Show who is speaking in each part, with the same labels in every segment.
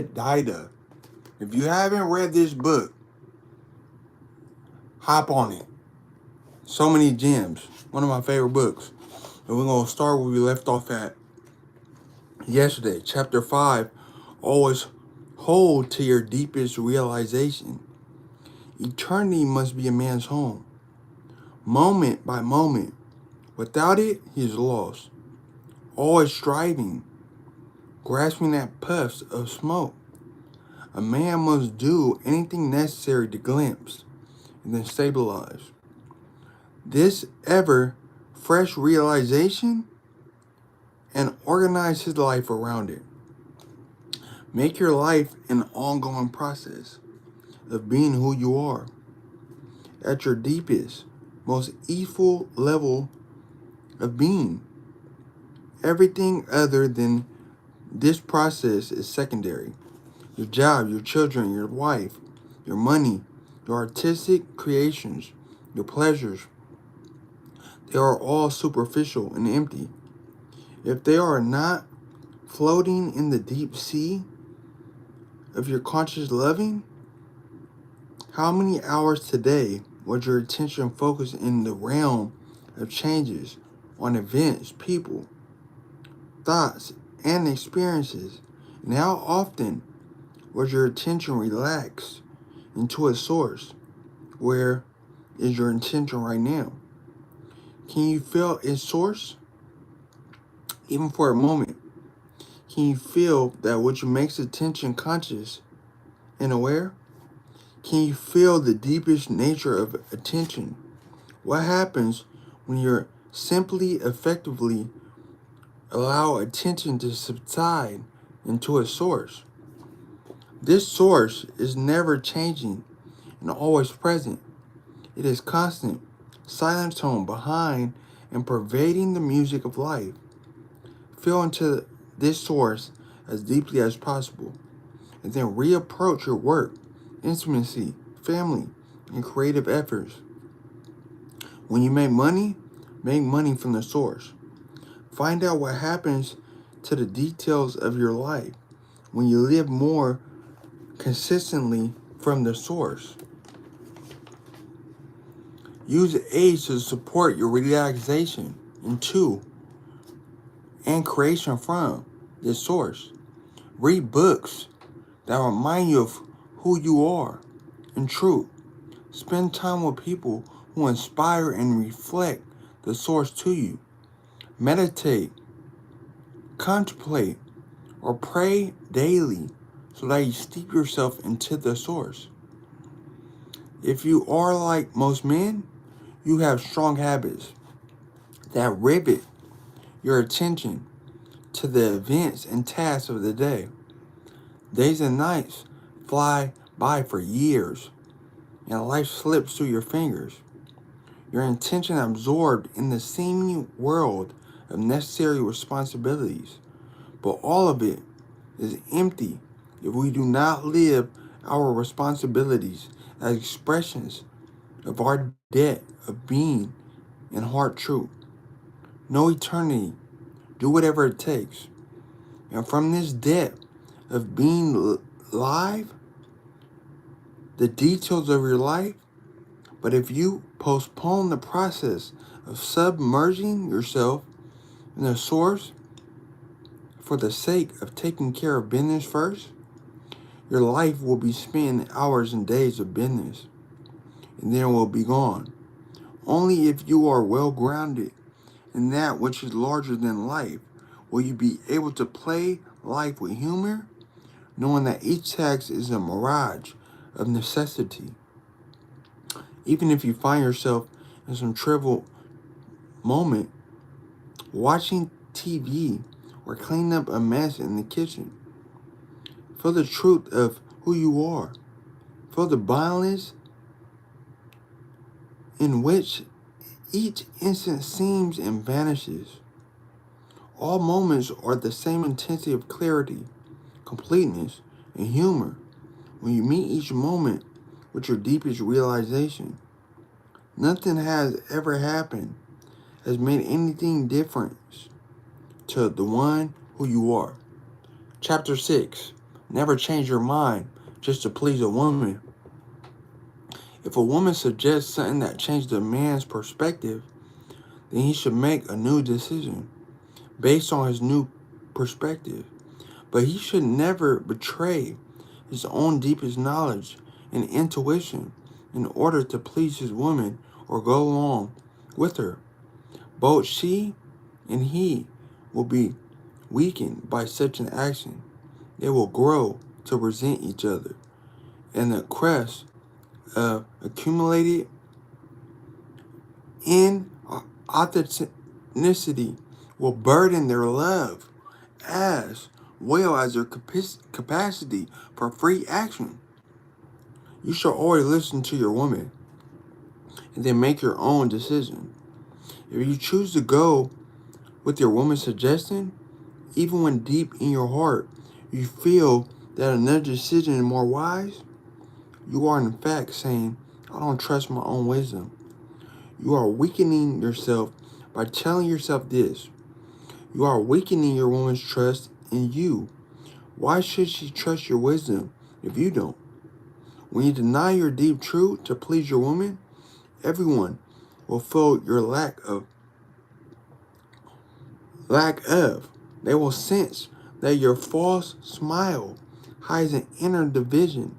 Speaker 1: Dida. If you haven't read this book, hop on it. So many gems. One of my favorite books. And we're going to start where we left off at yesterday. Chapter 5. Always hold to your deepest realization. Eternity must be a man's home. Moment by moment. Without it, he is lost. Always striving. Grasping at puffs of smoke. A man must do anything necessary to glimpse and then stabilize. This ever fresh realization and organize his life around it. Make your life an ongoing process of being who you are. At your deepest, most easeful level of being. Everything other than this process is secondary. Your job, your children, your wife, your money, your artistic creations, your pleasures, they are all superficial and empty. If they are not floating in the deep sea of your conscious loving, how many hours today was your attention focused in the realm of changes on events, people, thoughts, and experiences? And how often was your attention relaxed into a source? Where is your intention right now? Can you feel its source? Even for a moment, can you feel that which makes attention conscious and aware? Can you feel the deepest nature of attention? What happens when you're simply effectively allow attention to subside into a source? This source is never changing and always present. It is constant, silent tone behind and pervading the music of life. Feel into this source as deeply as possible, and then reapproach your work, intimacy, family, and creative efforts. When you make money from the source. Find out what happens to the details of your life when you live more consistently from the source. Use age to support your relaxation into and creation from this source. Read books that remind you of who you are in truth. Spend time with people who inspire and reflect the source to you. Meditate, contemplate, or pray daily so that you steep yourself into the source. If you are like most men, you have strong habits that rivet your attention to the events and tasks of the day. Days and nights fly by for years, and life slips through your fingers. Your intention absorbed in the seeming world of necessary responsibilities, but all of it is empty if we do not live our responsibilities as expressions of our debt of being and heart truth. Know eternity, do whatever it takes. And from this debt of being live, the details of your life, but if you postpone the process of submerging yourself in the source for the sake of taking care of business first, your life will be spent hours and days of business, and then it will be gone. Only if you are well grounded in that which is larger than life will you be able to play life with humor, knowing that each task is a mirage of necessity. Even if you find yourself in some trivial moment, watching TV or cleaning up a mess in the kitchen, feel the truth of who you are. Feel the violence in which each instant seems and vanishes. All moments are the same intensity of clarity, completeness, and humor when you meet each moment with your deepest realization. Nothing has ever happened has made anything different to the one who you are. Chapter 6. Never change your mind just to please a woman. If a woman suggests something that changes the man's perspective, then he should make a new decision based on his new perspective. But he should never betray his own deepest knowledge and intuition in order to please his woman or go along with her. Both she and he will be weakened by such an action. They will grow to resent each other, and the crest of accumulated inauthenticity will burden their love as well as their capacity for free action. You should always listen to your woman and then make your own decision. If you choose to go with your woman's suggestion, even when deep in your heart you feel that another decision is more wise, you are in fact saying, I don't trust my own wisdom. You are weakening yourself by telling yourself this. You are weakening your woman's trust in you. Why should she trust your wisdom if you don't? When you deny your deep truth to please your woman, everyone will feel your lack of. They will sense that your false smile hides an inner division.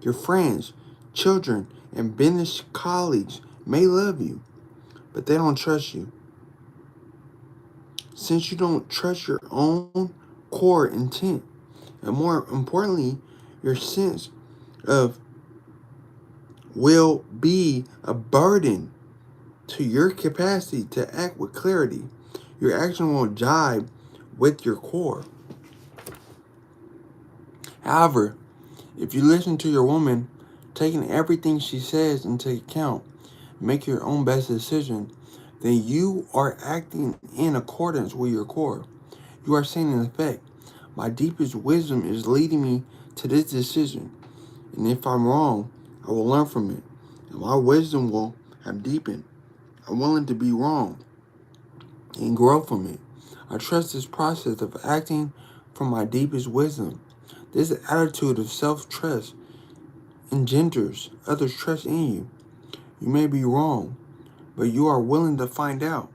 Speaker 1: Your friends, children, and business colleagues may love you, but they don't trust you. Since you don't trust your own core intent, and more importantly, your sense of will be a burden to your capacity to act with clarity. Your action won't jibe with your core. However, if you listen to your woman, taking everything she says into account, make your own best decision, then you are acting in accordance with your core. You are saying, in effect, my deepest wisdom is leading me to this decision. And if I'm wrong, I will learn from it. And my wisdom will have deepened. I'm willing to be wrong and grow from it. I trust this process of acting from my deepest wisdom. This attitude of self-trust engenders others' trust in you. You may be wrong, but you are willing to find out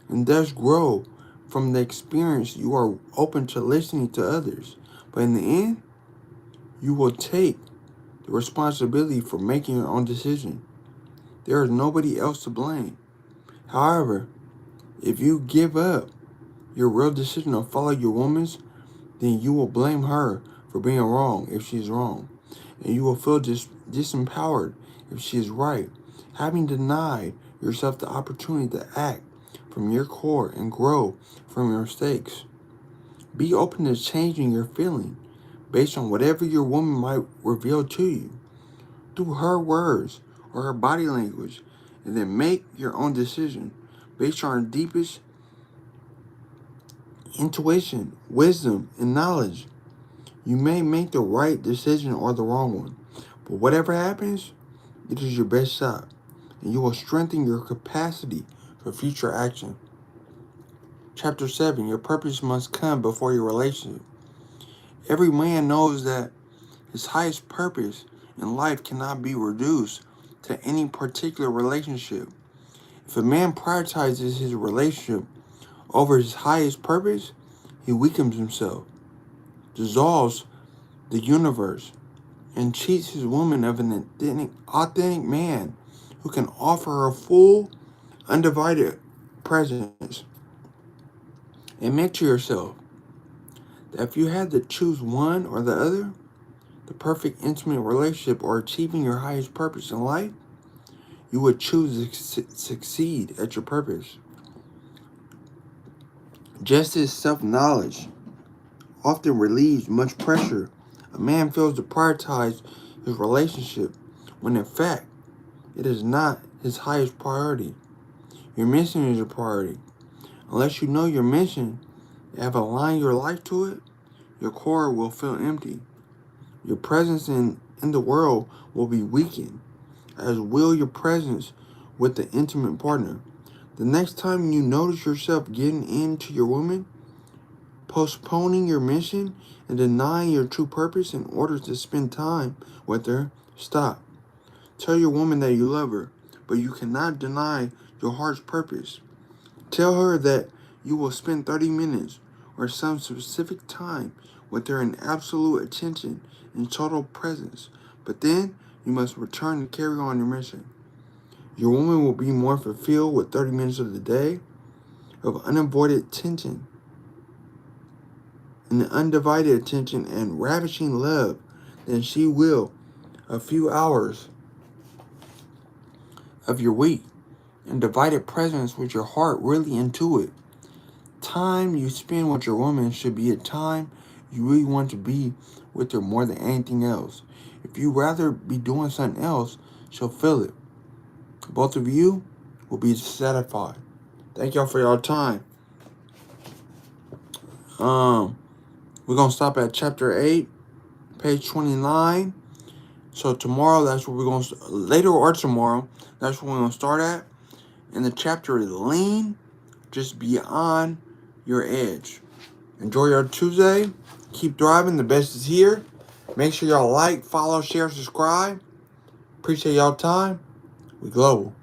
Speaker 1: and thus grow from the experience. You are open to listening to others. But in the end, you will take the responsibility for making your own decision. There is nobody else to blame. However, if you give up your real decision to follow your woman's, then you will blame her for being wrong if she is wrong. And you will feel disempowered if she is right, having denied yourself the opportunity to act from your core and grow from your mistakes. Be open to changing your feeling based on whatever your woman might reveal to you through her words or her body language, and then make your own decision based on her deepest intuition, wisdom, and knowledge. You may make the right decision or the wrong one, but whatever happens, it is your best shot, and you will strengthen your capacity for future action. Chapter 7, your purpose must come before your relationship. Every man knows that his highest purpose in life cannot be reduced to any particular relationship. If a man prioritizes his relationship over his highest purpose, he weakens himself, dissolves the universe, and cheats his woman of an authentic man who can offer her full, undivided presence. Admit to yourself that if you had to choose one or the other, the perfect intimate relationship or achieving your highest purpose in life, you would choose to succeed at your purpose. Just as self-knowledge often relieves much pressure, a man feels to prioritize his relationship when in fact it is not his highest priority. Your mission is your priority. Unless you know your mission and have aligned your life to it, your core will feel empty. Your presence in the world will be weakened, as will your presence with the intimate partner. The next time you notice yourself getting into your woman, postponing your mission and denying your true purpose in order to spend time with her, stop. Tell your woman that you love her, but you cannot deny your heart's purpose. Tell her that you will spend 30 minutes or some specific time with her in absolute attention and total presence, but then you must return and carry on your mission. Your woman will be more fulfilled with 30 minutes of the day of unavoided attention and undivided attention and ravishing love than she will a few hours of your week and divided presence with your heart really into it. Time you spend with your woman should be a time you really want to be with her more than anything else. If you rather be doing something else, she'll feel it. Both of you will be satisfied. Thank y'all for your time. We're gonna stop at chapter 8, page 29. So tomorrow, that's where we're gonna later or tomorrow. That's where we're gonna start at. And the chapter is lean, just beyond your edge. Enjoy your Tuesday. Keep thriving. The best is here. Make sure y'all like, follow, share, subscribe. Appreciate y'all time. We global.